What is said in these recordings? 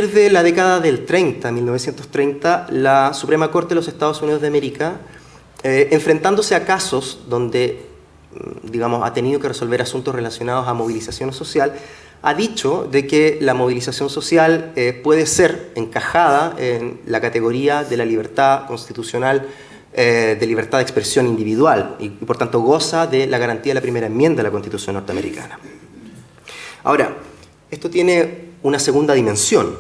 de la década del 30, 1930, la Suprema Corte de los Estados Unidos de América, enfrentándose a casos donde, digamos, ha tenido que resolver asuntos relacionados a movilización social, ha dicho de que la movilización social puede ser encajada en la categoría de la libertad constitucional, de libertad de expresión individual, y por tanto goza de la garantía de la primera enmienda de la Constitución norteamericana. Ahora, esto tiene una segunda dimensión.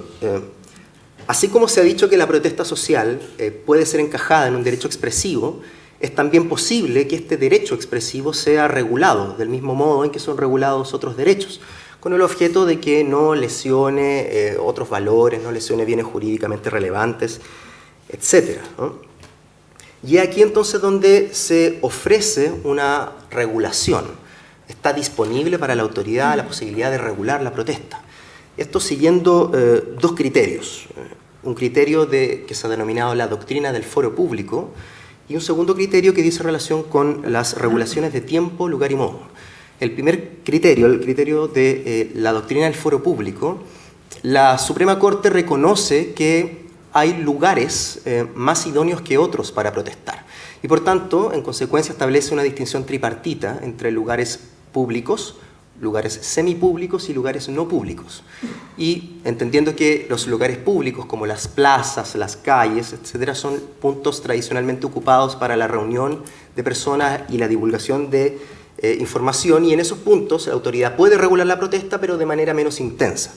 Así como se ha dicho que la protesta social puede ser encajada en un derecho expresivo, es también posible que este derecho expresivo sea regulado del mismo modo en que son regulados otros derechos, con el objeto de que no lesione otros valores, no lesione bienes jurídicamente relevantes, etc., ¿no? Y aquí entonces donde se ofrece una regulación. Está disponible para la autoridad la posibilidad de regular la protesta. Esto siguiendo dos criterios. Un criterio que se ha denominado la doctrina del foro público y un segundo criterio que dice relación con las regulaciones de tiempo, lugar y modo. El primer criterio, el criterio de la doctrina del foro público, la Suprema Corte reconoce que hay lugares más idóneos que otros para protestar y por tanto, en consecuencia, establece una distinción tripartita entre lugares públicos, lugares semipúblicos y lugares no públicos. Y entendiendo que los lugares públicos, como las plazas, las calles, etcétera, son puntos tradicionalmente ocupados para la reunión de personas y la divulgación de información, y en esos puntos la autoridad puede regular la protesta, pero de manera menos intensa.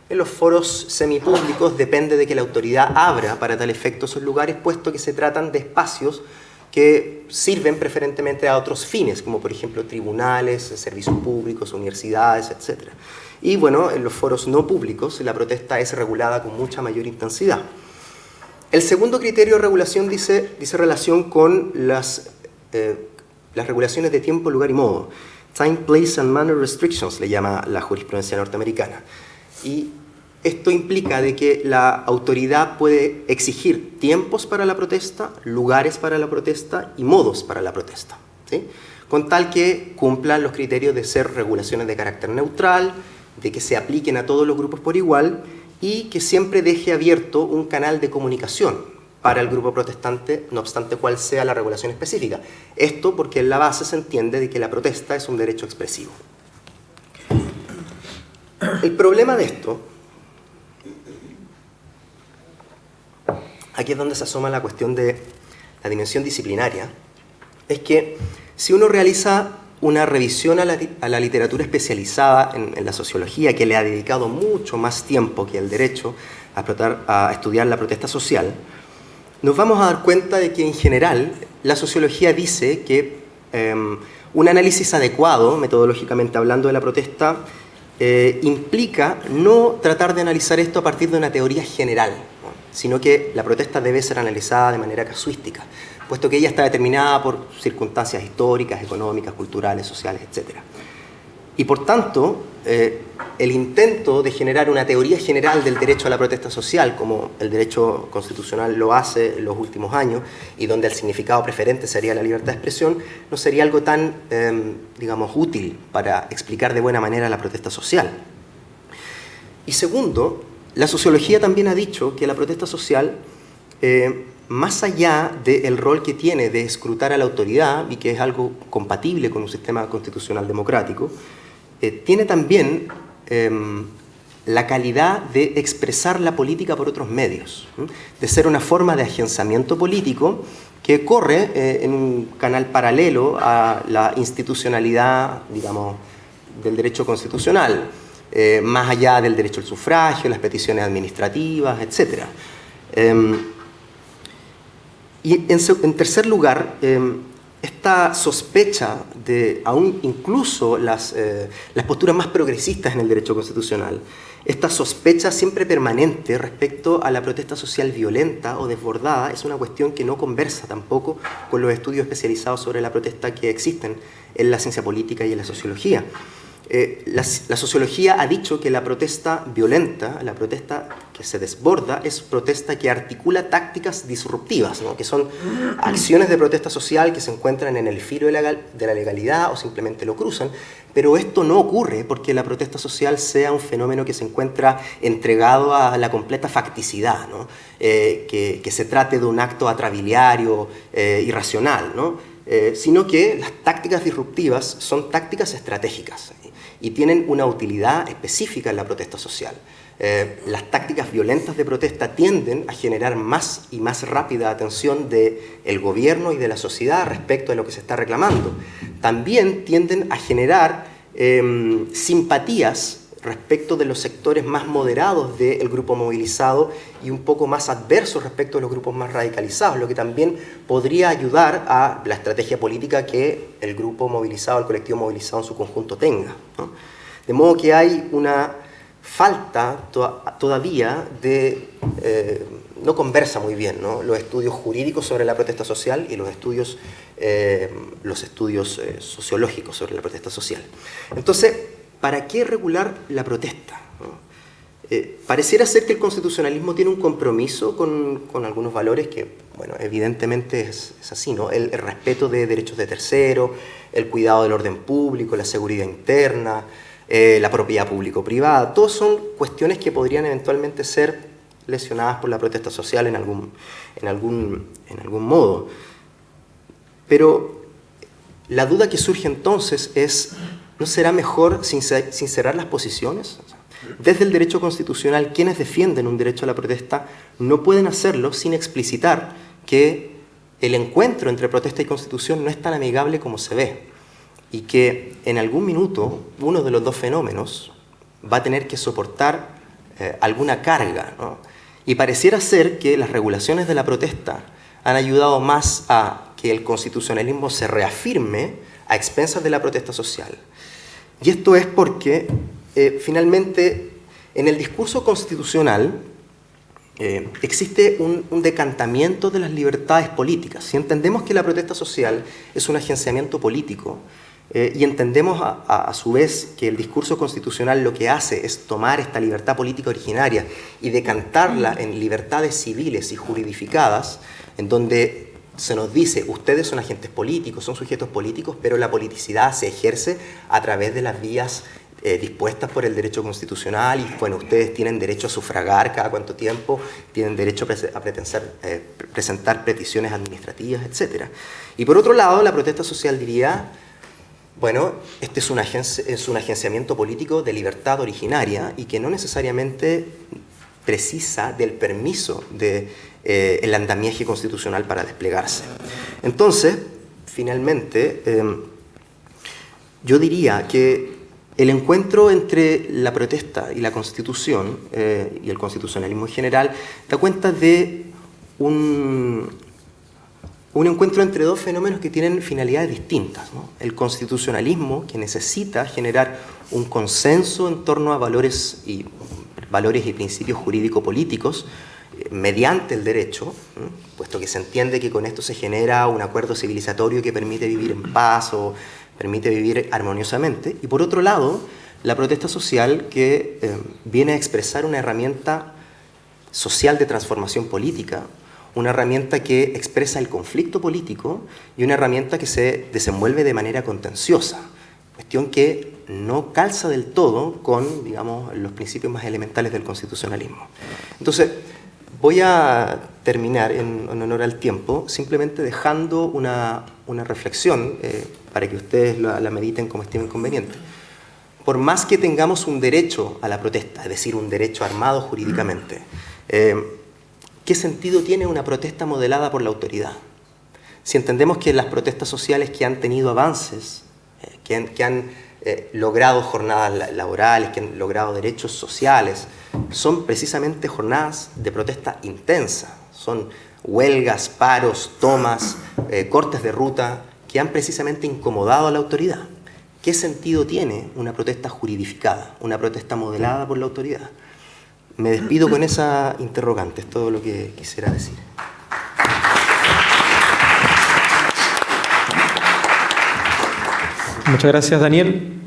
En los foros semipúblicos depende de que la autoridad abra para tal efecto esos lugares, puesto que se tratan de espacios que sirven preferentemente a otros fines, como por ejemplo tribunales, servicios públicos, universidades, etc. Y bueno, en los foros no públicos la protesta es regulada con mucha mayor intensidad. El segundo criterio de regulación dice relación con las regulaciones de tiempo, lugar y modo. Time, place and manner restrictions le llama la jurisprudencia norteamericana. Y esto implica de que la autoridad puede exigir tiempos para la protesta, lugares para la protesta y modos para la protesta, ¿sí? Con tal que cumplan los criterios de ser regulaciones de carácter neutral, de que se apliquen a todos los grupos por igual y que siempre deje abierto un canal de comunicación para el grupo protestante, no obstante cuál sea la regulación específica. Esto porque en la base se entiende de que la protesta es un derecho expresivo. El problema de esto, aquí es donde se asoma la cuestión de la dimensión disciplinaria, es que si uno realiza una revisión a la literatura especializada en la sociología, que le ha dedicado mucho más tiempo que el derecho a estudiar la protesta social, nos vamos a dar cuenta de que en general la sociología dice que un análisis adecuado, metodológicamente hablando, de la protesta implica no tratar de analizar esto a partir de una teoría general, ¿no? Sino que la protesta debe ser analizada de manera casuística, puesto que ella está determinada por circunstancias históricas, económicas, culturales, sociales, etc. Y por tanto, el intento de generar una teoría general del derecho a la protesta social, como el derecho constitucional lo hace en los últimos años, y donde el significado preferente sería la libertad de expresión, no sería algo tan, digamos, útil para explicar de buena manera la protesta social. Y segundo, la sociología también ha dicho que la protesta social, más allá del rol que tiene de escrutar a la autoridad, y que es algo compatible con un sistema constitucional democrático, tiene también la calidad de expresar la política por otros medios, de ser una forma de agenciamiento político que corre en un canal paralelo a la institucionalidad, digamos, del derecho constitucional, más allá del derecho al sufragio, las peticiones administrativas, etc. Y en tercer lugar, esta sospecha de aún incluso las posturas más progresistas en el derecho constitucional, esta sospecha siempre permanente respecto a la protesta social violenta o desbordada, es una cuestión que no conversa tampoco con los estudios especializados sobre la protesta que existen en la ciencia política y en la sociología. La sociología ha dicho que la protesta violenta, la protesta que se desborda, es protesta que articula tácticas disruptivas, ¿no? Que son acciones de protesta social que se encuentran en el filo de la legalidad o simplemente lo cruzan, pero esto no ocurre porque la protesta social sea un fenómeno que se encuentra entregado a la completa facticidad, ¿no? Que se trate de un acto atrabiliario, irracional, ¿no? Sino que las tácticas disruptivas son tácticas estratégicas y tienen una utilidad específica en la protesta social. Las tácticas violentas de protesta tienden a generar más y más rápida atención del gobierno y de la sociedad respecto de lo que se está reclamando. También tienden a generar simpatías respecto de los sectores más moderados del grupo movilizado y un poco más adversos respecto de los grupos más radicalizados, lo que también podría ayudar a la estrategia política que el grupo movilizado, el colectivo movilizado en su conjunto tenga, ¿no? De modo que hay una falta todavía de... no conversa muy bien, ¿no? Los estudios jurídicos sobre la protesta social y los estudios sociológicos sobre la protesta social. Entonces, ¿para qué regular la protesta? Pareciera ser que el constitucionalismo tiene un compromiso con algunos valores que, bueno, evidentemente es así, ¿no? El respeto de derechos de terceros, el cuidado del orden público, la seguridad interna, la propiedad público-privada. Todos son cuestiones que podrían eventualmente ser lesionadas por la protesta social en algún modo. Pero la duda que surge entonces es, ¿no será mejor sincerar las posiciones? Desde el derecho constitucional, quienes defienden un derecho a la protesta no pueden hacerlo sin explicitar que el encuentro entre protesta y constitución no es tan amigable como se ve y que en algún minuto uno de los dos fenómenos va a tener que soportar alguna carga, ¿no? Y pareciera ser que las regulaciones de la protesta han ayudado más a que el constitucionalismo se reafirme a expensas de la protesta social. Y esto es porque, finalmente, en el discurso constitucional existe un decantamiento de las libertades políticas. Si entendemos que la protesta social es un agenciamiento político y entendemos a su vez que el discurso constitucional lo que hace es tomar esta libertad política originaria y decantarla en libertades civiles y juridificadas, en donde se nos dice, ustedes son agentes políticos, son sujetos políticos, pero la politicidad se ejerce a través de las vías dispuestas por el derecho constitucional y, bueno, ustedes tienen derecho a sufragar cada cuánto tiempo, tienen derecho a presentar peticiones administrativas, etc. Y por otro lado, la protesta social diría, bueno, este es un agenciamiento político de libertad originaria y que no necesariamente precisa del permiso del andamiaje constitucional para desplegarse. Entonces, finalmente, yo diría que el encuentro entre la protesta y la Constitución y el constitucionalismo en general da cuenta de un encuentro entre dos fenómenos que tienen finalidades distintas, ¿no? El constitucionalismo, que necesita generar un consenso en torno a valores y principios jurídico-políticos mediante el derecho, puesto que se entiende que con esto se genera un acuerdo civilizatorio que permite vivir en paz o permite vivir armoniosamente. Y por otro lado, la protesta social que viene a expresar una herramienta social de transformación política, una herramienta que expresa el conflicto político y una herramienta que se desenvuelve de manera contenciosa, cuestión que no calza del todo con, digamos, los principios más elementales del constitucionalismo. Entonces, voy a terminar en honor al tiempo, simplemente dejando una reflexión para que ustedes la mediten como estimen conveniente. Por más que tengamos un derecho a la protesta, es decir, un derecho armado jurídicamente, ¿qué sentido tiene una protesta modelada por la autoridad? Si entendemos que las protestas sociales que han tenido avances, que han logrado jornadas laborales, que han logrado derechos sociales, son precisamente jornadas de protesta intensa, son huelgas, paros, tomas, cortes de ruta, que han precisamente incomodado a la autoridad. ¿Qué sentido tiene una protesta juridificada, una protesta modelada por la autoridad? Me despido con esa interrogante, es todo lo que quisiera decir. Muchas gracias, Daniel.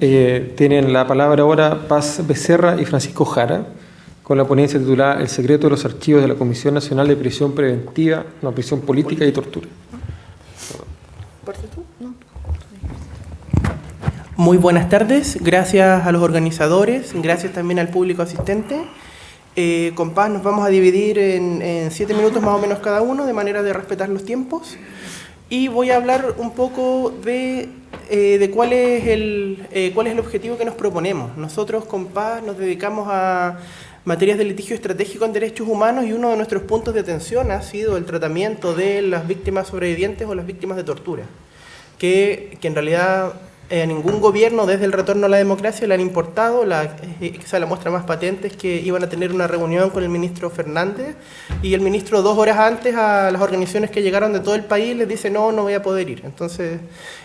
Tienen la palabra ahora Paz Becerra y Francisco Jara, con la ponencia titulada El secreto de los archivos de la Comisión Nacional de Prisión Preventiva, no, Prisión Política y Tortura. Muy buenas tardes, gracias a los organizadores, gracias también al público asistente. Con Paz nos vamos a dividir en 7 minutos más o menos cada uno, de manera de respetar los tiempos. Y voy a hablar un poco de cuál es el objetivo que nos proponemos. Nosotros con Paz nos dedicamos a materias de litigio estratégico en derechos humanos y uno de nuestros puntos de atención ha sido el tratamiento de las víctimas sobrevivientes o las víctimas de tortura, que en realidad a ningún gobierno desde el retorno a la democracia le han importado. Quizá la muestra más patente es que iban a tener una reunión con el ministro Fernández y el ministro 2 horas antes a las organizaciones que llegaron de todo el país les dice no voy a poder ir. Entonces,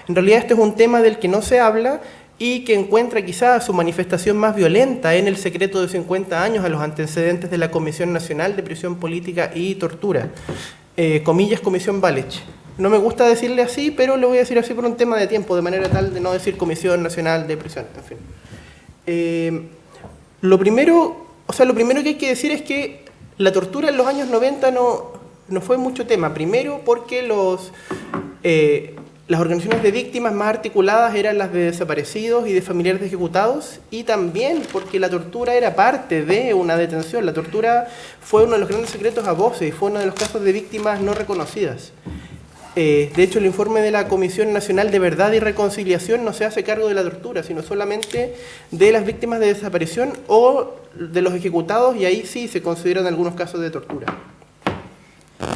en realidad este es un tema del que no se habla y que encuentra quizá su manifestación más violenta en el secreto de 50 años a los antecedentes de la Comisión Nacional de Prisión Política y Tortura, comillas Comisión Walech. No me gusta decirle así, pero lo voy a decir así por un tema de tiempo, de manera tal de no decir Comisión Nacional de Prisión, en fin. Lo primero que hay que decir es que la tortura en los años 90 no fue mucho tema. Primero porque las organizaciones de víctimas más articuladas eran las de desaparecidos y de familiares de ejecutados, y también porque la tortura era parte de una detención. La tortura fue uno de los grandes secretos a voces y fue uno de los casos de víctimas no reconocidas. De hecho, el informe de la Comisión Nacional de Verdad y Reconciliación no se hace cargo de la tortura, sino solamente de las víctimas de desaparición o de los ejecutados, y ahí sí se consideran algunos casos de tortura.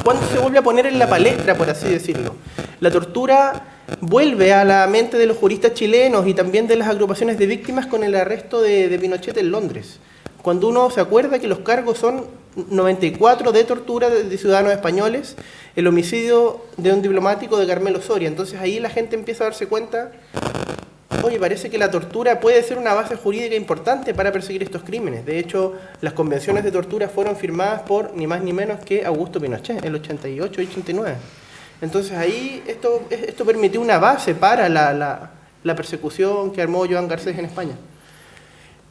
¿Cuándo se vuelve a poner en la palestra, por así decirlo? La tortura vuelve a la mente de los juristas chilenos y también de las agrupaciones de víctimas con el arresto de Pinochet en Londres. Cuando uno se acuerda que los cargos son 94 de tortura de ciudadanos españoles, el homicidio de un diplomático de Carmelo Soria. Entonces ahí la gente empieza a darse cuenta, oye, parece que la tortura puede ser una base jurídica importante para perseguir estos crímenes. De hecho, las convenciones de tortura fueron firmadas por ni más ni menos que Augusto Pinochet, en el 88 y 89. Entonces ahí esto permitió una base para la persecución que armó Joan Garcés en España.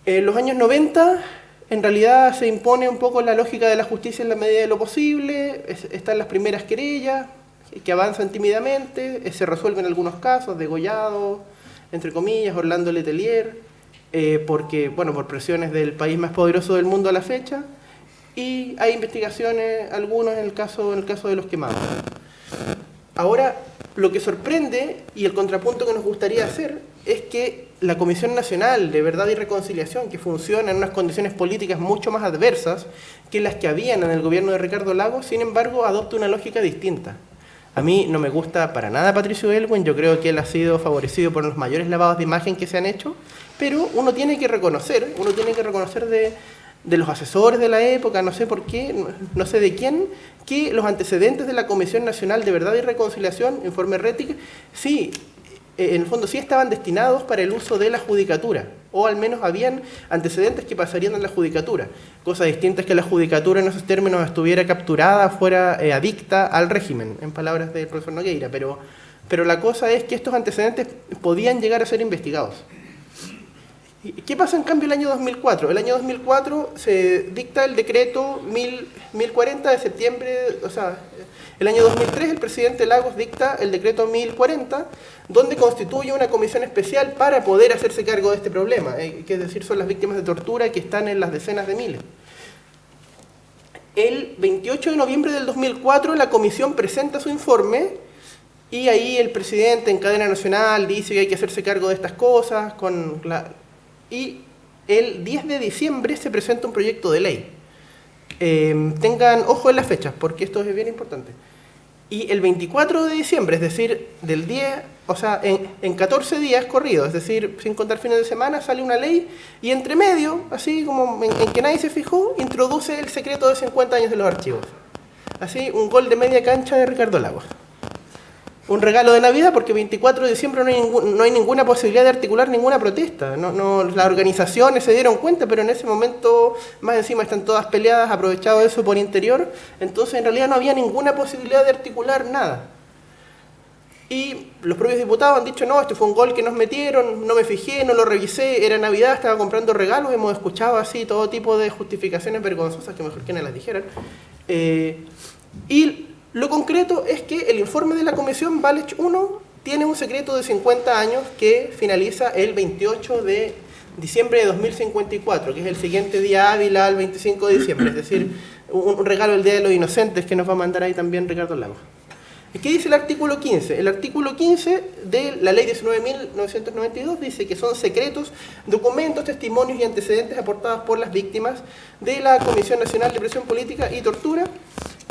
En los años 90, en realidad se impone un poco la lógica de la justicia en la medida de lo posible. Están las primeras querellas que avanzan tímidamente, se resuelven algunos casos, Degollado, entre comillas, Orlando Letelier, por presiones del país más poderoso del mundo a la fecha, y hay investigaciones, algunos en el caso de los quemados. Ahora, lo que sorprende y el contrapunto que nos gustaría hacer es que la Comisión Nacional de Verdad y Reconciliación, que funciona en unas condiciones políticas mucho más adversas que las que habían en el gobierno de Ricardo Lagos, sin embargo, adopta una lógica distinta. A mí no me gusta para nada Patricio Aylwin, yo creo que él ha sido favorecido por los mayores lavados de imagen que se han hecho, pero uno tiene que reconocer de los asesores de la época, no sé por qué, no sé de quién, que los antecedentes de la Comisión Nacional de Verdad y Reconciliación, informe Rettig, sí, en el fondo sí estaban destinados para el uso de la judicatura, o al menos habían antecedentes que pasarían a la judicatura. Cosa distinta es que la judicatura en esos términos estuviera capturada, fuera adicta al régimen, en palabras del profesor Nogueira, pero la cosa es que estos antecedentes podían llegar a ser investigados. ¿Qué pasa en cambio el año 2004? El año 2004 se dicta el decreto 1040 de septiembre, el año 2003 el presidente Lagos dicta el decreto 1040, donde constituye una comisión especial para poder hacerse cargo de este problema, que es decir, son las víctimas de tortura que están en las decenas de miles. El 28 de noviembre del 2004 la comisión presenta su informe y ahí el presidente en cadena nacional dice que hay que hacerse cargo de estas cosas, y el 10 de diciembre se presenta un proyecto de ley. Tengan ojo en las fechas, porque esto es bien importante. Y el 24 de diciembre, es decir, del día, en 14 días corridos, es decir, sin contar fines de semana, sale una ley y entre medio, así como en que nadie se fijó, introduce el secreto de 50 años de los archivos. Así, un gol de media cancha de Ricardo Lagos. Un regalo de Navidad porque 24 de diciembre no hay ninguna posibilidad de articular ninguna protesta. Las organizaciones se dieron cuenta, pero en ese momento más encima están todas peleadas, aprovechado eso por interior. Entonces en realidad no había ninguna posibilidad de articular nada. Y los propios diputados han dicho, no, este fue un gol que nos metieron, no me fijé, no lo revisé, era Navidad, estaba comprando regalos. Hemos escuchado así todo tipo de justificaciones vergonzosas que mejor que no las dijeran. Y lo concreto es que el informe de la Comisión Balich 1 tiene un secreto de 50 años que finaliza el 28 de diciembre de 2054, que es el siguiente día hábil al 25 de diciembre, es decir, un regalo del Día de los Inocentes que nos va a mandar ahí también Ricardo Lagos. ¿Qué dice el artículo 15? El artículo 15 de la Ley 19.992 dice que son secretos, documentos, testimonios y antecedentes aportados por las víctimas de la Comisión Nacional de Presión Política y Tortura.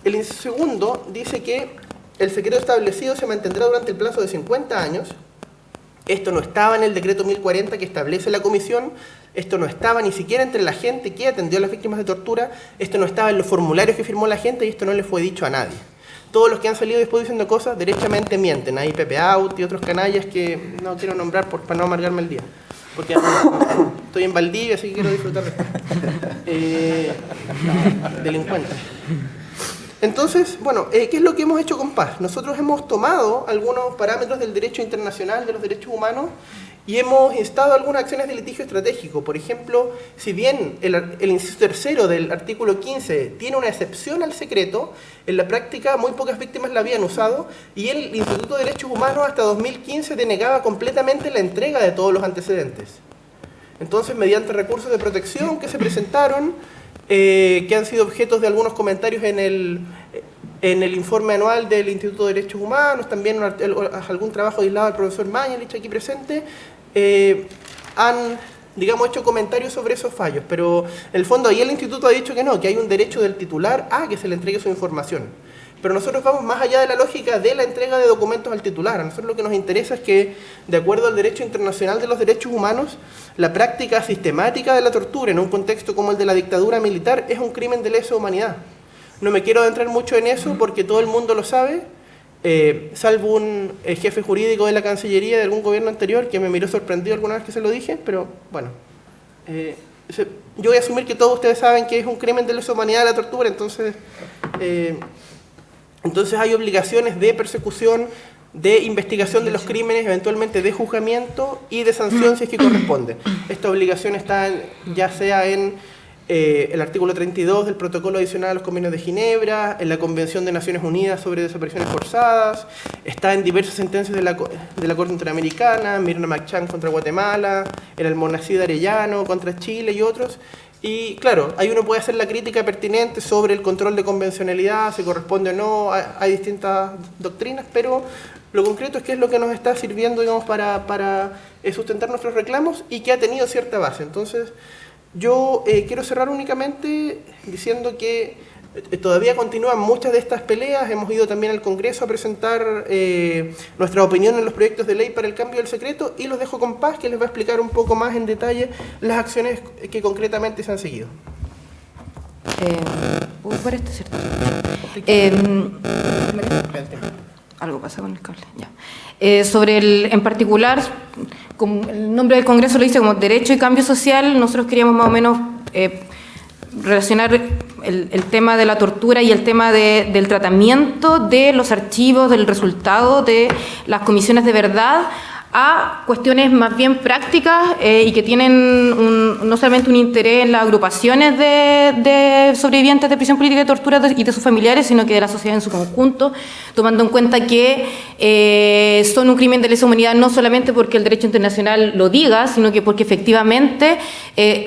El segundo dice que el secreto establecido se mantendrá durante el plazo de 50 años. Esto no estaba en el decreto 1040 que establece la comisión, esto no estaba ni siquiera entre la gente que atendió a las víctimas de tortura, esto no estaba en los formularios que firmó la gente y esto no le fue dicho a nadie. Todos los que han salido después diciendo cosas derechamente mienten. Hay Pepe Out y otros canallas que no quiero nombrar para no amargarme el día. Porque estoy en Valdivia, así que quiero disfrutar de delincuentes. Entonces, bueno, ¿qué es lo que hemos hecho con Paz? Nosotros hemos tomado algunos parámetros del derecho internacional de los derechos humanos y hemos instado algunas acciones de litigio estratégico. Por ejemplo, si bien el inciso tercero del artículo 15 tiene una excepción al secreto, en la práctica muy pocas víctimas la habían usado y el Instituto de Derechos Humanos hasta 2015 denegaba completamente la entrega de todos los antecedentes. Entonces, mediante recursos de protección que se presentaron, que han sido objetos de algunos comentarios en el informe anual del Instituto de Derechos Humanos, también algún trabajo aislado del profesor Mañalich aquí presente, han, digamos, hecho comentarios sobre esos fallos, pero en el fondo ahí el instituto ha dicho que no, que hay un derecho del titular a que se le entregue su información. Pero nosotros vamos más allá de la lógica de la entrega de documentos al titular. A nosotros lo que nos interesa es que, de acuerdo al derecho internacional de los derechos humanos, la práctica sistemática de la tortura en un contexto como el de la dictadura militar es un crimen de lesa humanidad. No me quiero adentrar mucho en eso porque todo el mundo lo sabe, salvo un jefe jurídico de la Cancillería de algún gobierno anterior que me miró sorprendido alguna vez que se lo dije, pero bueno, yo voy a asumir que todos ustedes saben que es un crimen de lesa humanidad la tortura, entonces hay obligaciones de persecución, de investigación de los crímenes, eventualmente de juzgamiento y de sanción si es que corresponde. Esta obligación está ya sea en el artículo 32 del protocolo adicional a los convenios de Ginebra, en la Convención de Naciones Unidas sobre desapariciones forzadas, está en diversas sentencias de la Corte Interamericana, Mirna Machan contra Guatemala, el Almonacid Arellano contra Chile y otros. Y claro, ahí uno puede hacer la crítica pertinente sobre el control de convencionalidad, si corresponde o no, hay distintas doctrinas, pero lo concreto es que es lo que nos está sirviendo, digamos, para sustentar nuestros reclamos y que ha tenido cierta base. Entonces, yo quiero cerrar únicamente diciendo que todavía continúan muchas de estas peleas. Hemos ido también al Congreso a presentar nuestra opinión en los proyectos de ley para el cambio del secreto y los dejo con Paz, que les va a explicar un poco más en detalle las acciones que concretamente se han seguido. Por esto, ¿cierto? Algo pasa con el cable, ya. En particular, como el nombre del Congreso lo dice como Derecho y Cambio Social, nosotros queríamos más o menos relacionar el tema de la tortura y el tema del tratamiento de los archivos, del resultado de las comisiones de verdad a cuestiones más bien prácticas y que tienen no solamente un interés en las agrupaciones de sobrevivientes de prisión política y de tortura y de sus familiares, sino que de la sociedad en su conjunto, tomando en cuenta que son un crimen de lesa humanidad no solamente porque el derecho internacional lo diga, sino que porque efectivamente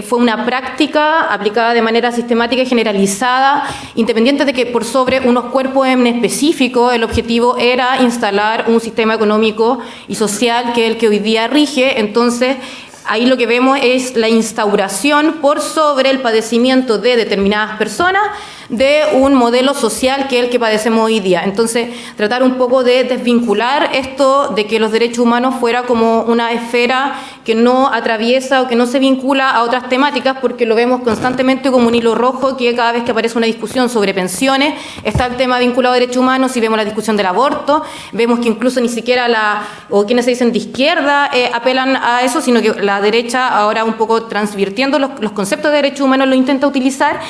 fue una práctica aplicada de manera sistemática y generalizada, independiente de que por sobre unos cuerpos en específico el objetivo era instalar un sistema económico y social que es el que hoy día rige. Entonces ahí lo que vemos es la instauración por sobre el padecimiento de determinadas personas de un modelo social que es el que padecemos hoy día. Entonces, tratar un poco de desvincular esto de que los derechos humanos fuera como una esfera que no atraviesa o que no se vincula a otras temáticas, porque lo vemos constantemente como un hilo rojo, que cada vez que aparece una discusión sobre pensiones, está el tema vinculado a derechos humanos, y vemos la discusión del aborto, vemos que incluso ni siquiera o quienes se dicen de izquierda apelan a eso, sino que la derecha ahora un poco transvirtiendo los conceptos de derechos humanos lo intenta utilizar.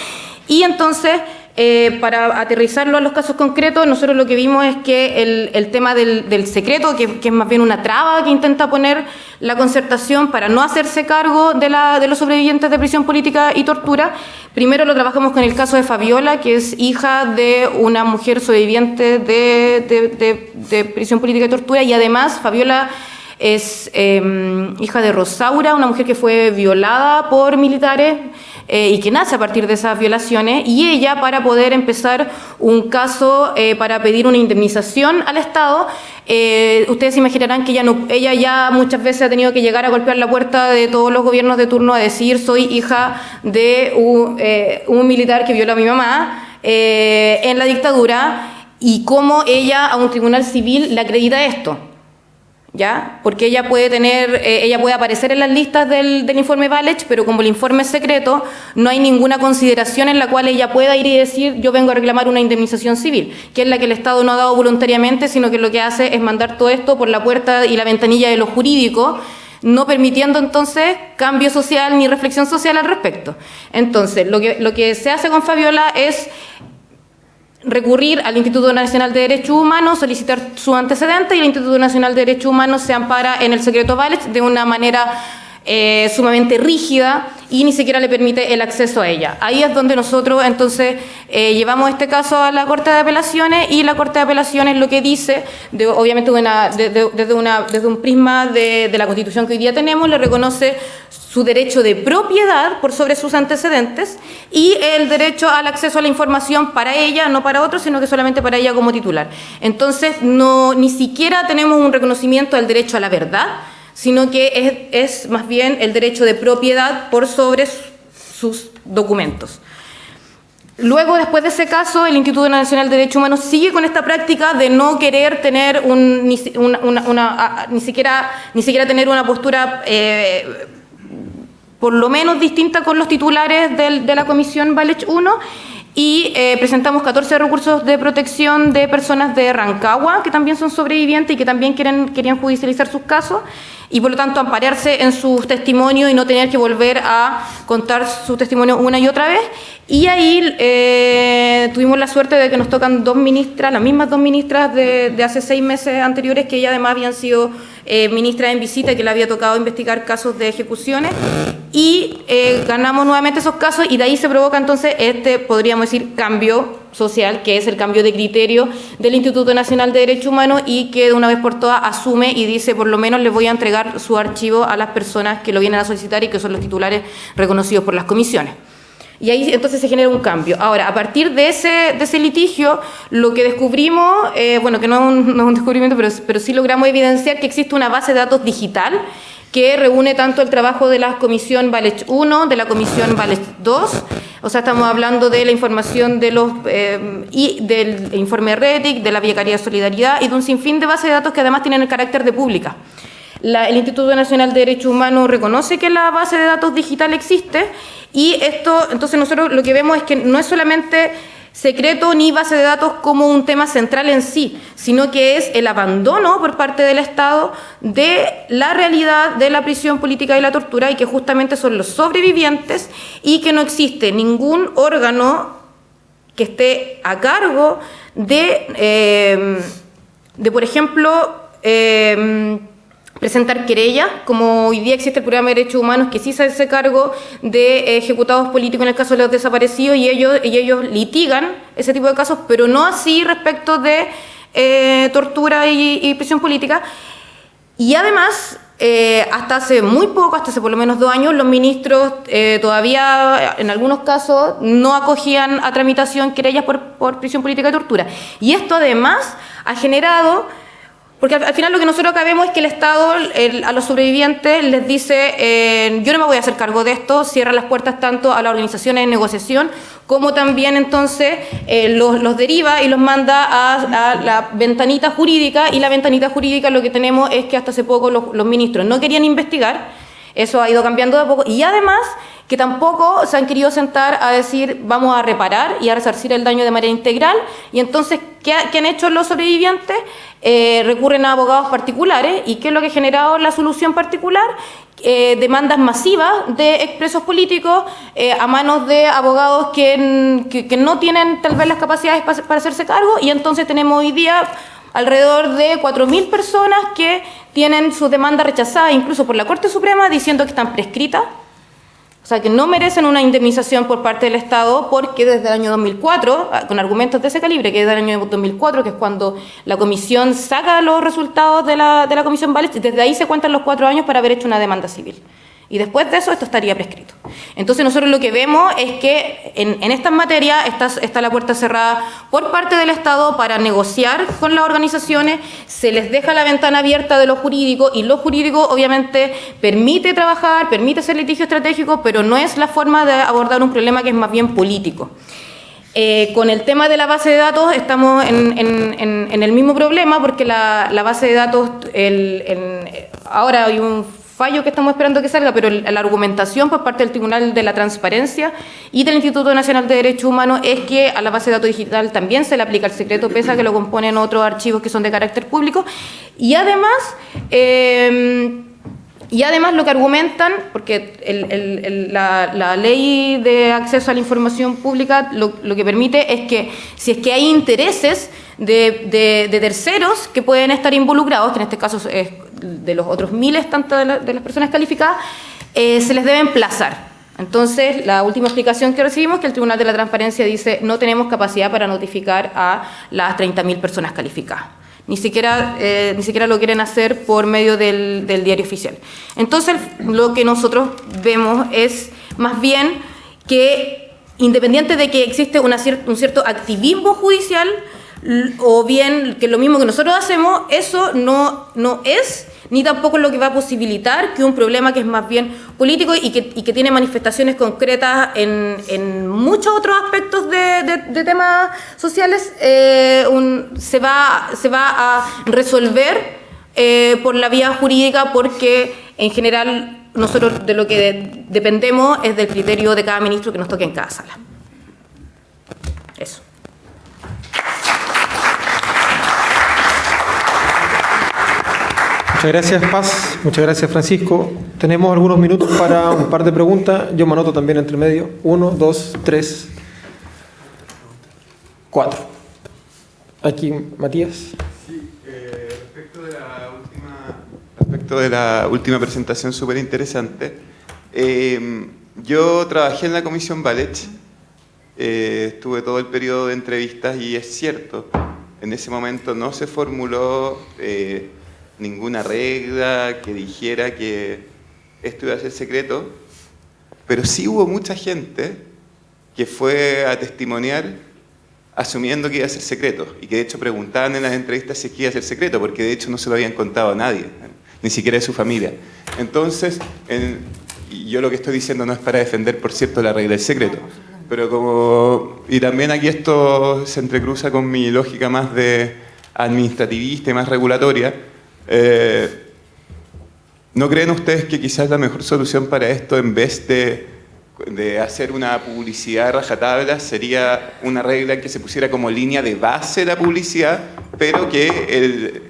Y entonces para aterrizarlo a los casos concretos, nosotros lo que vimos es que el tema del secreto, que es más bien una traba que intenta poner la Concertación para no hacerse cargo de los sobrevivientes de prisión política y tortura, primero lo trabajamos con el caso de Fabiola, que es hija de una mujer sobreviviente de prisión política y tortura, y además Fabiola es hija de Rosaura, una mujer que fue violada por militares y que nace a partir de esas violaciones, y ella, para poder empezar un caso para pedir una indemnización al Estado, ustedes imaginarán que ella ya muchas veces ha tenido que llegar a golpear la puerta de todos los gobiernos de turno a decir: soy hija de un militar que violó a mi mamá en la dictadura, y cómo ella a un tribunal civil le acredita esto. ¿Ya? Porque ella puede aparecer en las listas del informe Valech, pero como el informe es secreto, no hay ninguna consideración en la cual ella pueda ir y decir: yo vengo a reclamar una indemnización civil, que es la que el Estado no ha dado voluntariamente, sino que lo que hace es mandar todo esto por la puerta y la ventanilla de lo jurídico, no permitiendo entonces cambio social ni reflexión social al respecto. Entonces, lo que se hace con Fabiola es recurrir al Instituto Nacional de Derechos Humanos, solicitar su antecedente, y el Instituto Nacional de Derechos Humanos se ampara en el secreto Valech de una manera sumamente rígida, y ni siquiera le permite el acceso a ella. Ahí es donde nosotros entonces llevamos este caso a la Corte de Apelaciones, y la Corte de Apelaciones lo que dice, obviamente desde un prisma de la Constitución que hoy día tenemos, le reconoce su derecho de propiedad por sobre sus antecedentes y el derecho al acceso a la información para ella, no para otros, sino que solamente para ella como titular. Entonces, ni siquiera tenemos un reconocimiento del derecho a la verdad, sino que es más bien el derecho de propiedad por sobre sus documentos. Luego, después de ese caso, el Instituto Nacional de Derechos Humanos sigue con esta práctica de no querer tener ni siquiera tener una postura por lo menos distinta con los titulares de la Comisión Valech 1, y presentamos 14 recursos de protección de personas de Rancagua que también son sobrevivientes y que también querían judicializar sus casos, y por lo tanto ampararse en sus testimonios y no tener que volver a contar su testimonio una y otra vez. Y ahí tuvimos la suerte de que nos tocan dos ministras, las mismas dos ministras de hace 6 meses anteriores, que ya además habían sido ministras en visita, que le había tocado investigar casos de ejecuciones, y ganamos nuevamente esos casos, y de ahí se provoca entonces podríamos decir, cambio social, que es el cambio de criterio del Instituto Nacional de Derechos Humanos, y que de una vez por todas asume y dice: por lo menos les voy a entregar su archivo a las personas que lo vienen a solicitar y que son los titulares reconocidos por las comisiones. Y ahí entonces se genera un cambio. Ahora, a partir de ese litigio, lo que descubrimos, que no es un descubrimiento, pero sí logramos evidenciar que existe una base de datos digital que reúne tanto el trabajo de la Comisión Valech 1, de la Comisión Valech 2, o sea, estamos hablando de la información y del informe RETIC, de la Vicaría de Solidaridad, y de un sinfín de bases de datos que además tienen el carácter de pública. El Instituto Nacional de Derechos Humanos reconoce que la base de datos digital existe, y esto, entonces nosotros lo que vemos es que no es solamente secreto ni base de datos como un tema central en sí, sino que es el abandono por parte del Estado de la realidad de la prisión política y la tortura, y que justamente son los sobrevivientes, y que no existe ningún órgano que esté a cargo de por ejemplo, presentar querellas, como hoy día existe el programa de derechos humanos, que sí se hace cargo de ejecutados políticos en el caso de los desaparecidos, y ellos litigan ese tipo de casos, pero no así respecto de tortura y prisión política. Y además, hasta hace muy poco, hasta hace por lo menos 2 años, los ministros todavía, en algunos casos, no acogían a tramitación querellas por prisión política y tortura. Y esto además ha generado... Porque al final lo que nosotros acá vemos es que el Estado a los sobrevivientes les dice: yo no me voy a hacer cargo de esto, cierra las puertas tanto a las organizaciones de negociación como también entonces los deriva y los manda a la ventanita jurídica, y la ventanita jurídica lo que tenemos es que hasta hace poco los ministros no querían investigar, eso ha ido cambiando de a poco, y además que tampoco se han querido sentar a decir: vamos a reparar y a resarcir el daño de manera integral. Y entonces, ¿qué han hecho los sobrevivientes? Recurren a abogados particulares. ¿Y qué es lo que ha generado la solución particular? demandas masivas de expresos políticos a manos de abogados que no tienen tal vez las capacidades para hacerse cargo, y entonces tenemos hoy día alrededor de 4.000 personas que tienen sus demandas rechazadas incluso por la Corte Suprema, diciendo que están prescritas, o sea, que no merecen una indemnización por parte del Estado, porque desde el año 2004, con argumentos de ese calibre, que es del año 2004, que es cuando la comisión saca los resultados de la comisión Valech, desde ahí se cuentan los 4 años para haber hecho una demanda civil. Y después de eso, esto estaría prescrito. Entonces, nosotros lo que vemos es que en estas materias está la puerta cerrada por parte del Estado para negociar con las organizaciones, se les deja la ventana abierta de lo jurídico, y lo jurídico obviamente permite trabajar, permite hacer litigio estratégico, pero no es la forma de abordar un problema que es más bien político. Con el tema de la base de datos estamos en el mismo problema, porque la base de datos, ahora hay un fallo que estamos esperando que salga, pero la argumentación por parte del Tribunal de la Transparencia y del Instituto Nacional de Derechos Humanos es que a la base de datos digital también se le aplica el secreto, pese a que lo componen otros archivos que son de carácter público. Y además lo que argumentan, porque la ley de acceso a la información pública lo que permite es que si es que hay intereses de terceros que pueden estar involucrados, que en este caso es de los otros miles, tanto de las personas calificadas, se les debe emplazar. Entonces, la última explicación que recibimos es que el Tribunal de la Transparencia dice: no tenemos capacidad para notificar a las 30.000 personas calificadas. Ni siquiera lo quieren hacer por medio del diario oficial. Entonces, lo que nosotros vemos es más bien que, independiente de que existe un cierto activismo judicial, o bien que lo mismo que nosotros hacemos, eso no es, ni tampoco es lo que va a posibilitar que un problema que es más bien político y que tiene manifestaciones concretas en muchos otros aspectos de temas sociales, se va a resolver por la vía jurídica, porque en general nosotros de lo que dependemos es del criterio de cada ministro que nos toque en cada sala. Eso. Muchas gracias, Paz. Muchas gracias, Francisco. Tenemos algunos minutos para un par de preguntas. Yo me anoto también entre medio. 1, 2, 3, 4. Aquí, Matías. Sí, respecto de la última presentación, súper interesante. Yo trabajé en la Comisión Valech, estuve todo el periodo de entrevistas, y es cierto, en ese momento no se formuló ninguna regla que dijera que esto iba a ser secreto, pero sí hubo mucha gente que fue a testimoniar asumiendo que iba a ser secreto, y que de hecho preguntaban en las entrevistas si es que iba a ser secreto, porque de hecho no se lo habían contado a nadie, ni siquiera de su familia. Entonces, y yo lo que estoy diciendo no es para defender, por cierto, la regla del secreto, pero y también aquí esto se entrecruza con mi lógica más de administrativista y más regulatoria. ¿No creen ustedes que quizás la mejor solución para esto, en vez de hacer una publicidad a rajatabla, sería una regla que se pusiera como línea de base la publicidad, pero que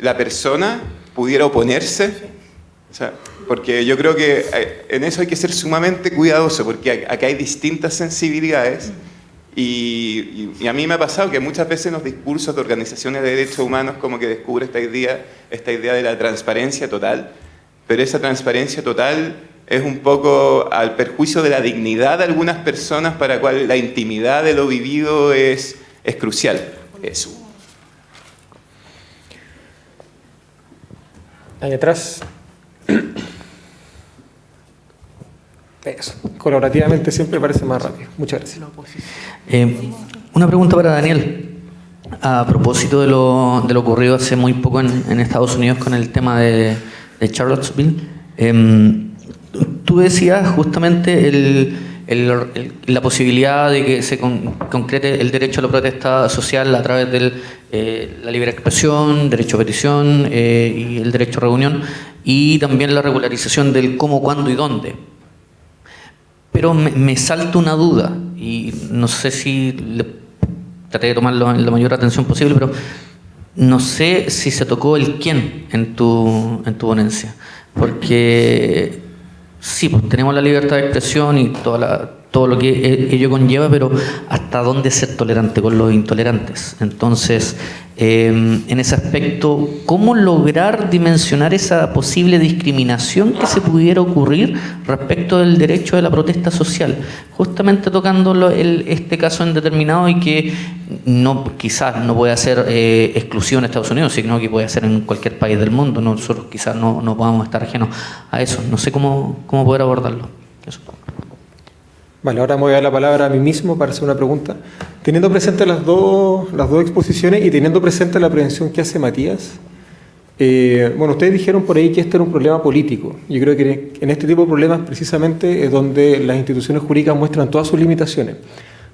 la persona pudiera oponerse? O sea, porque yo creo que en eso hay que ser sumamente cuidadoso, porque acá hay distintas sensibilidades. Y a mí me ha pasado que muchas veces en los discursos de organizaciones de derechos humanos como que descubre esta idea de la transparencia total, pero esa transparencia total es un poco al perjuicio de la dignidad de algunas personas, para la cual la intimidad de lo vivido es crucial. Eso. Ahí atrás. Eso. Colaborativamente siempre parece más rápido. Muchas gracias. Una pregunta para Daniel. A propósito de lo ocurrido hace muy poco en Estados Unidos con el tema de Charlottesville, tú decías justamente la posibilidad de que se concrete el derecho a la protesta social a través de la libre expresión, derecho a petición y el derecho a reunión, y también la regularización del cómo, cuándo y dónde. Pero me salta una duda, y no sé si traté de tomarlo en la mayor atención posible, pero no sé si se tocó el quién en tu ponencia. Porque sí, pues tenemos la libertad de expresión y todo lo que ello conlleva, pero ¿hasta dónde ser tolerante con los intolerantes? Entonces, en ese aspecto, ¿cómo lograr dimensionar esa posible discriminación que se pudiera ocurrir respecto del derecho de la protesta social? Justamente tocando este caso en determinado y que quizás no puede ser exclusivo en Estados Unidos, sino que puede ser en cualquier país del mundo. Nosotros quizás no podamos estar ajenos a eso. No sé cómo poder abordarlo. Eso. Vale, ahora me voy a dar la palabra a mí mismo para hacer una pregunta. Teniendo presente las dos exposiciones y teniendo presente la prevención que hace Matías, bueno, ustedes dijeron por ahí que este era un problema político. Yo creo que en este tipo de problemas precisamente es donde las instituciones jurídicas muestran todas sus limitaciones.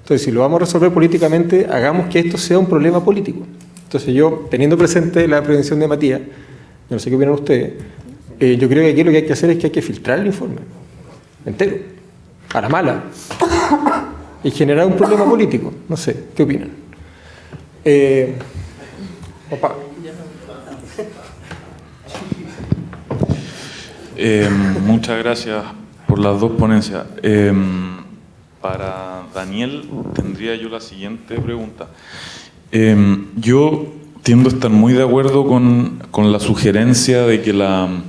Entonces, si lo vamos a resolver políticamente, hagamos que esto sea un problema político. Entonces yo, teniendo presente la prevención de Matías, yo no sé qué opinan ustedes, yo creo que aquí lo que hay que hacer es que hay que filtrar el informe entero, a la mala, y generar un problema político. No sé, ¿qué opinan? Opa. Muchas gracias por las dos ponencias. Para Daniel tendría yo la siguiente pregunta. Yo tiendo a estar muy de acuerdo con la sugerencia de que la